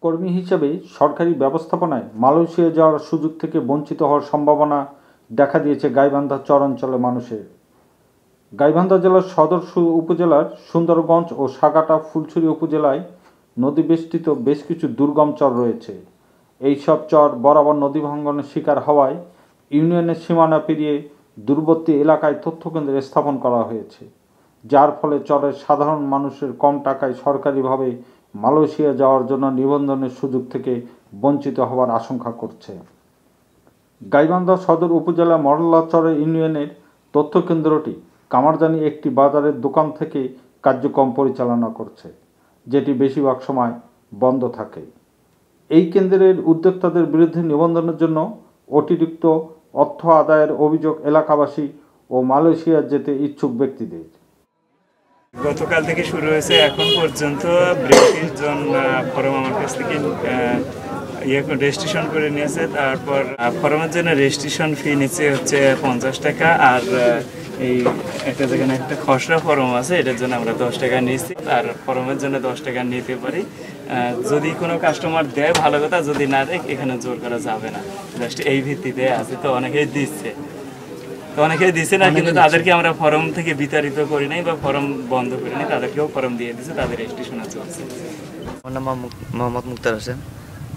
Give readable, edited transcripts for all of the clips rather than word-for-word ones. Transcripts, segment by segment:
কর্মী হিসেবে সরকারি ব্যবস্থাপনায় মালয়েশিয়া যাওয়ার সুযোগ থেকে বঞ্চিত হওয়ার সম্ভাবনা দেখা দিয়েছে গাইবান্ধা চর অঞ্চলের মানুষের। গাইবান্ধা জেলার সদর উপজেলার সুন্দরগঞ্জ ও সাগাটা ফুলছড়ি উপজেলায় নদীবেষ্টিত বেশ কিছু দুর্গম চর রয়েছে। এই সব চর বরাবর নদী ভাঙ্গনের শিকার হওয়ায় ইউনিয়নের সীমানা পেরিয়ে দূরবর্তী এলাকায় তথ্যকেন্দ্র স্থাপন করা হয়েছে, যার ফলে চরের সাধারণ মানুষের কম টাকায় সরকারিভাবে মালয়েশিয়া যাওয়ার জন্য নিবন্ধনের সুযোগ থেকে বঞ্চিত হওয়ার আশঙ্কা করছে। গাইবান্ধা সদর উপজেলা মরল্লাচর ইউনিয়নের তথ্যকেন্দ্রটি কামারজানি একটি বাজারের দোকান থেকে কার্যক্রম পরিচালনা করছে, যেটি বেশিরভাগ সময় বন্ধ থাকে। এই কেন্দ্রের উদ্যোক্তাদের বিরুদ্ধে নিবন্ধনের জন্য অতিরিক্ত অর্থ আদায়ের অভিযোগ এলাকাবাসী ও মালয়েশিয়া যেতে ইচ্ছুক ব্যক্তিদের। গতকাল থেকে শুরু হয়েছে, এখন পর্যন্ত 42 জন ফরম আমার কাছ থেকে রেজিস্ট্রেশন করে নিয়েছে। তারপর ফরমের জন্য রেজিস্ট্রেশন ফি নিচ্ছে হচ্ছে 50 টাকা, আর এই একটা যেখানে একটা খসড়া ফরম আছে এটার জন্য আমরা 10 টাকা নিচ্ছি। আর ফরমের জন্য 10 টাকা নিতে পারি। যদি কোনো কাস্টমার দেয় ভালো কথা, যদি না দেয় এখানে জোর করা যাবে না, জাস্ট এই ভিত্তিতে আছে। তো অনেকেই দিচ্ছে না, কিন্তু তাদেরকে আমরা ফরম থেকে বিতাড়িত করি নাই বা ফরম বন্ধ করি নাই, তাদেরকেও ফরম দিয়ে দিচ্ছে, তাদের রেজিস্ট্রেশন চলছে। আমার নাম মোহাম্মদ মুক্তার হোসেন,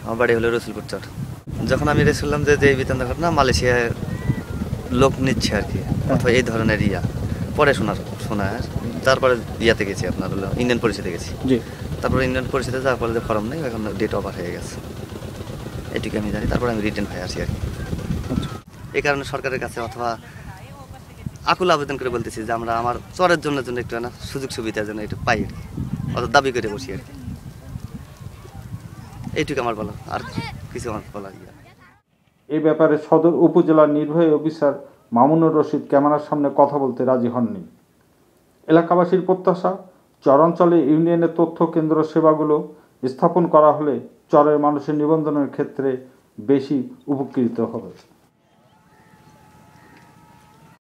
আমার বাড়ি হলো রসুলপুর চর। যখন আমি শুনলাম যে এই বেতন ঘটনা মালয়েশিয়ায় লোক নিচ্ছে আর কি, অথবা এই ধরনের পরে শোনা তারপরে ইয়াতে গেছি, আপনার হলো ইন্ডিয়ান পরিষদে গেছি। তারপরে ইন্ডিয়ান পরিষদে যাওয়ার পরে যে ফর্ম নেই, এখন ডেট ওভার হয়ে গেছে, এটুকু আমি জানি। তারপরে আমি রিটার্ন হয়ে আসি আর কি। এই কারণে সরকারের কাছে অথবা আকুল আবেদন করে বলতেছি যে আমরা আমার চরের জন্য একটু না সুযোগ সুবিধার জন্য একটু পাই আর কি, অত দাবি করে বসি আর কি। এইটুকু আমার বলা, আর কিছু আমার বলা। এই ব্যাপারে সদর উপজেলার নির্বাহী অফিসার মামুনুর রশিদ ক্যামেরার সামনে কথা বলতে রাজি হননি। এলাকাবাসীর প্রত্যাশা, চরাঞ্চলে ইউনিয়নের তথ্য কেন্দ্র সেবাগুলো স্থাপন করা হলে চরের মানুষের নিবন্ধনের ক্ষেত্রে বেশি উপকৃত হবে।